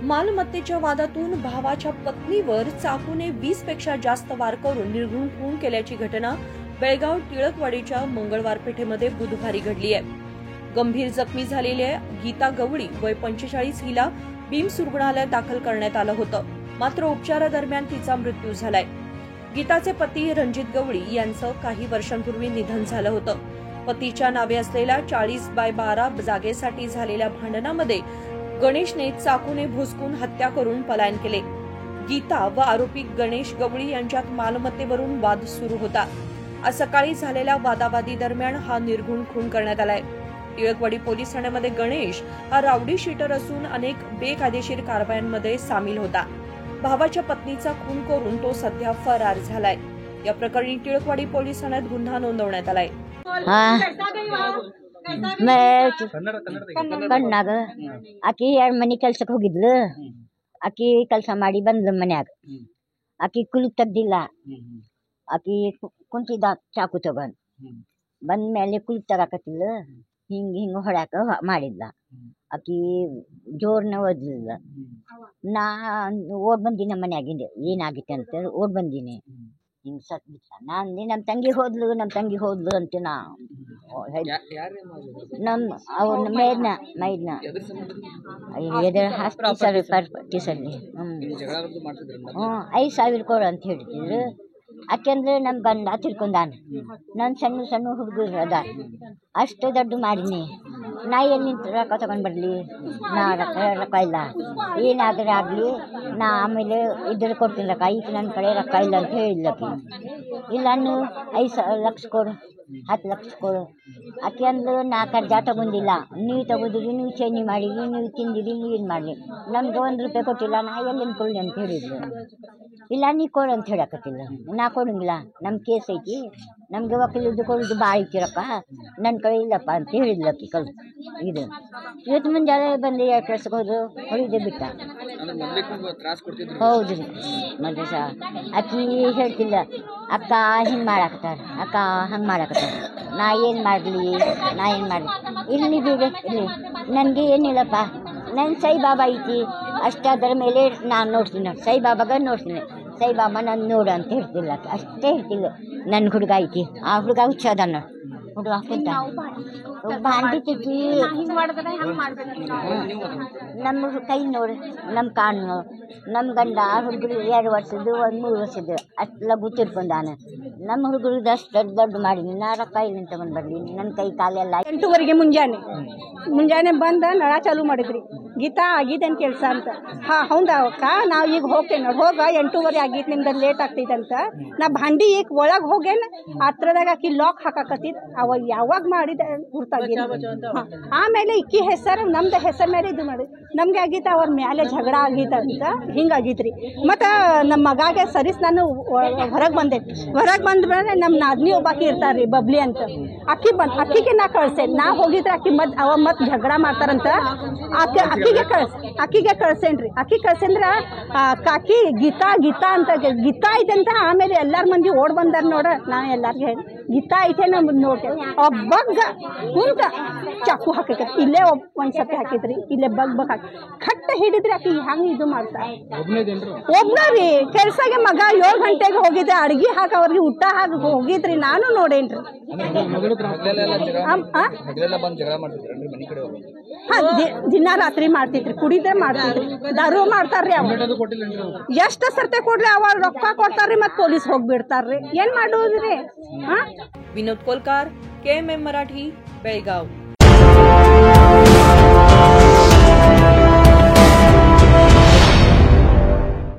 मालमत्तेच्या वादातून भावाच्या पत्नीवर चाकूने 20 पेक्षा जास्त वार करून निर्घृण खून केल्याची घटना बेळगाव टिळकवाडीच्या मंगळवार पेठेमध्ये बुधवारी घडली आहे। गंभीर जखमी झालेल्या गीता गवळी वय 45 हिला बीम्स रुग्णालयात दाखल करण्यात आलं होतं, मात्र उपचारादरम्यान तिचा मृत्यू झालाय। गीताचे पती रणजित गवळी यांचं काही वर्षांपूर्वी निधन झालं होतं। पतीच्या नावे असलेल्या 40x12 जागेसाठी झालेल्या भांडणामध्ये गणेशने चाकूने भुसकून हत्या करून पलायन केले। गीता व आरोपी गणेश गवळी यांच्यात मालमत्तेवरून वाद सुरू होता। आज सकाळी झालेल्या वादावादी दरम्यान हा निर्घृण खून करण्यात आलाय। टिळकवाडी पोलीस ठाण्यामध्ये गणेश हा रावडी शीटर असून अनेक बेकायदेशीर कारवायांमध्ये सामील होता। भावाच्या पत्नीचा खून करून तो सध्या फरार झालाय। या प्रकरणी टिळकवाडी पोलीस ठाण्यात गुन्हा नोंदवण्यात आलाय। ಕಣ್ಣಾಗ ಆಕಿ 2 ಮನಿ ಕೆಲ್ಸಕ್ಕೆ ಹೋಗಿದ್ಲು। ಆಕಿ ಕೆಲಸ ಮಾಡಿ ಬಂದ್ಲು ಮನ್ಯಾಗ। ಆಕಿ ಕುಲುಕ್ ತೆಗ್ದಿಲ್ಲ। ಆಕಿ ಕುಂತಿದ್ದ ಚಾಕು ತಗೊಂಡ್ ಬಂದ ಮೇಲೆ ಕುಲುಕ್ ತಗಾಕತ್ತಿಲ್ಲ, ಹಿಂಗ್ ಹಿಂಗ್ ಹೊಡ್ಯಾಕ ಮಾಡಿದ್ಲ। ಆಕಿ ಜೋರ್ನ ಒದ್ಲಿಲ್ಲ। ನಾ ಓಡ್ ಬಂದಿನ ಮನ್ಯಾಗಿಂದ ಏನಾಗಿತ್ತು ಅಂತ ಓಡ್ ಬಂದಿನಿ। ಹಿಂಗ್ ಸತ್ ಬಿಟ್ಟ। ನಾನು ನಮ್ಮ ತಂಗಿ ಹೋದ್ಲು ಅಂತ ನಾ ನಮ್ಮ ಅವ್ರ ಮೈದ್ನ ಎದುರು ಹಾಸ್ಪಿಟಲ್ ಪರ್ಟಿಸಲ್ಲಿ 5,000 ಕೊಡು ಅಂತ ಹೇಳ್ತಿದ್ರು। ಯಾಕೆಂದ್ರೆ ನಮ್ಮ ಗಂಡ ತಿಳ್ಕೊಂಡಾನ, ನನ್ನ ಸಣ್ಣ ಹುಡುಗರು ಅದ, ಅಷ್ಟು ದೊಡ್ಡ ಮಾಡೀನಿ, ನಾ ಎಲ್ಲಿ ನಿಂತು ರೊಕ್ಕ ತಗೊಂಡು ಬರಲಿ? ನಾ ರೊಕ್ಕ ಇಲ್ಲ, ಏನಾದರೂ ಆಗಲಿ ನಾ ಆಮೇಲೆ ಇದ್ರ ಕೊಡ್ತೀನಿ ರೊಕ್ಕ, ಈಗ ನನ್ನ ಕಡೆ ರೊಕ್ಕ ಇಲ್ಲ ಅಂತ ಹೇಳಿದ್ಲಕ್ಕಿ। ಇಲ್ಲ ನೀವು 5 ಲಕ್ಷ ಕೊಡು, 10 ಲಕ್ಷ ಕೊಡು। ಆಕೆ ಅಂದ್ಲು ನಾ ಕರ್ಜಾ ತಗೊಂಡಿಲ್ಲ, ನೀವು ತಗೋದಿರಿ, ನೀವು ಚೇಂಜ್ ಮಾಡಿರಿ, ನೀವು ತಿಂದಿರಿ, ನೀವೇನು ಮಾಡಲಿ, ನಮ್ಗೆ 1 ರೂಪಾಯಿ ಕೊಟ್ಟಿಲ್ಲ, ನಾ ಎಲ್ಲಿಂದ ಕೊಡಲಿ ಅಂತ ಹೇಳಿದ್ಲು। ಇಲ್ಲ ನೀ ಕೊಡು ಅಂತ ಹೇಳಕತ್ತಿಲ್ಲ, ನಾ ಕೊಡಂಗಿಲ್ಲ, ನಮ್ಮ ಕೇಸ್ ಐತಿ, ನಮಗೆ ವಕೀಲದ್ದು ಕೊಡೋದು ಭಾಳ ಐತಿ ರೊಕ್ಕ, ನನ್ನ ಕಡೆ ಇಲ್ಲಪ್ಪ ಅಂತ ಹೇಳಿದ್ಲಕ್ಕಿ ಇದು ಇವತ್ತು ಮುಂಜಾನೆ ಬಂದು 2 ವರ್ಷಕ್ಕೆ ಹೋದ್ರು, ಹೊಡಿದೆ ಬಿಟ್ಟ। ಹೌದು ರೀ, ಮತ್ತೆ ಸಹ ಆಕಿ ಹೇಳ್ತಿಲ್ಲ, ಅಕ್ಕ ಹಿಂಗೆ ಮಾಡಾಕತ್ತಾರ, ಅಕ್ಕ ಹಂಗೆ ಮಾಡಾಕತ್ತಾರ, ನಾ ಏನು ಮಾಡಲಿ ಇರಲಿ ಬಿಡಿ ಇರಲಿ, ನನಗೆ ಏನಿಲ್ಲಪ್ಪ, ನನ್ನ ಸಾಯಿಬಾಬಾ ಐತಿ ಅಷ್ಟಾದ್ರ ಮೇಲೆ ನಾನು ನೋಡ್ತೀನಿ, ಸಾಯಿಬಾಬಾಗ ನೋಡ್ತೀನಿ, ಸಾಯಿಬಾಬಾ ನಾನು ನೋಡು ಅಂತ ಹೇಳ್ತಿಲ್ಲ, ಅಷ್ಟೇ ಹೇಳ್ತಿಲ್ಲ। ನನ್ನ ಹುಡುಗ ಐತಿ, ಆ ಹುಡುಗ ಹುಚ್ಚದನ್ನ ಹುಡುಗ ಕುಂತ ಬಾಂಡಿತೈತಿ, ನಮ್ಮ ಕೈ ನೋಡು, ನಮ್ಮ ಕಾಣು ನೋಡು, ನಮ್ಮ ಗಂಡ ಹುಡುಗರು 2 ವರ್ಷದ್ದು 1 3 ವರ್ಷದ್ದು ಅಷ್ಟು ಲಘು ತಿರ್ಕೊಂಡಾನ। ನಮ್ಮ ಹುಡುಗರದ್ದು ಅಷ್ಟು ದೊಡ್ಡ ಮಾಡೀನಿ, ನಾ ರೊಕ್ಕ ಇಲ್ಲ ತಗೊಂಡು ಬರಲಿ, ನನ್ನ ಕೈ ಕಾಲೆಲ್ಲ 8 ಮುಂಜಾನೆ ಬಂದು ನಳ ಚಾಲು ಮಾಡಿದ್ರಿ, ಗೀತಾ ಆಗೀತೇನು ಕೆಲಸ ಅಂತ। ಹೌದಾ ಅಕ್ಕ, ನಾವು ಈಗ ಹೋಗ್ತೇನೆ ನೋಡಿ, ಹೋಗ 8:30 ಆಗೀತು, ನಿಮ್ದು ಲೇಟ್ ಆಗ್ತೈತೆ ಅಂತ ನಾ ಭಾಂಡಿ ಈಗ ಒಳಗೆ ಹೋಗೇನ, ಹತ್ರದಾಗ ಆಕಿ ಲಾಕ್ ಹಾಕಾಕತ್ತಿದ್, ಅವ ಯಾವಾಗ ಮಾಡಿದ ಗುರ್ತಾಗಿಲ್ಲ। ಆಮೇಲೆ ಇಕ್ಕಿ ಹೆಸರು ನಮ್ದು ಹೆಸರು ಮೇಲೆ ಇದು ಮಾಡಿ ನಮ್ಗೆ ಆಗೀತ, ಅವ್ರ ಮೇಲೆ ಜಗಳ ಆಗೀತ ಅಂತ ಹಿಂಗಾಗಿತ್ರಿ। ಮತ್ತು ನಮ್ಮ ಮಗಾಗೆ ಸರಿಸ್ ನಾನು ಹೊರಗೆ ಬಂದ್ಮೇಲೆ ನಮ್ಮ ನಾದ್ನಿ ಒಬ್ಬಾಕಿ ಇರ್ತಾರ್ರಿ ಬಬ್ಲಿ ಅಂತ, ಅಕ್ಕಿಗೆ ನಾ ಕಳ್ಸೇನೆ, ನಾ ಹೋಗಿದ್ರೆ ಆಕಿ ಮತ್ತೆ ಜಗಳ ಮಾಡ್ತಾರಂತ ಅಕ್ಕಿಗೆ ಕಳ್ಸೇನ್ರಿ। ಅಕ್ಕಿ ಕಳ್ಸಂದ್ರ ಕಾಕಿ ಗೀತಾ ಅಂತ ಗೀತಾ ಐತೆ ಅಂತ, ಆಮೇಲೆ ಎಲ್ಲಾರ ಮಂದಿ ಓಡ್ ಬಂದಾರ ನೋಡ, ನಾ ಎಲ್ಲಾರ್ಗೆ ಹೇಳಿ ಗೀತಾ ಐತೆ ನಮ್ದು ನೋಡಿ ಬಗ್ ಕುಂತ ಚಾಕು ಹಾಕೈತಿ, ಇಲ್ಲೇ ಒಂದು ಸತಿ ಹಾಕಿದ್ರಿ, ಇಲ್ಲೇ ಬಗ್ ಹಾಕಿ ಕಟ್ಟ ಹಿಡಿದ್ರಿ, ಆಕಿ ಹಂಗೆ ಇದು ಮಾಡ್ತಾ ಒಬ್ನರಿ ಕೆಲ್ಸಾಗೆ ಮಗ 7 ಗಂಟೆಗೆ ಹೋಗಿದ್ದೆ, ಅಡ್ಗೆ ಹಾಕಿ ಅವ್ರಿಗೆ ಊಟ ಹಾಕಿ ಹೋಗಿದ್ರಿ, ನಾನು ನೋಡೇನ್ರಿ। ದಿನ ರಾತ್ರಿ ಮಾಡ್ತಿದ್ರಿ, ಕುಡಿದೇ ಮಾಡ್ತಿದ್ರಿ, ದಾರು ಮಾಡ್ತಾರ್ರಿ, ಎಷ್ಟು ಸರ್ತೆ ಕೊಡ್ರಿ ಅವ ರೊಕ್ಕ ಕೊಡ್ತಾರ್ರಿ, ಮತ್ತೆ ಪೊಲೀಸ್ ಹೋಗ್ಬಿಡ್ತಾರ್ರಿ, ಏನ್ ಮಾಡೋದ್ರಿ? विनोद कोलकार, KMM मराठी, बेळगाव।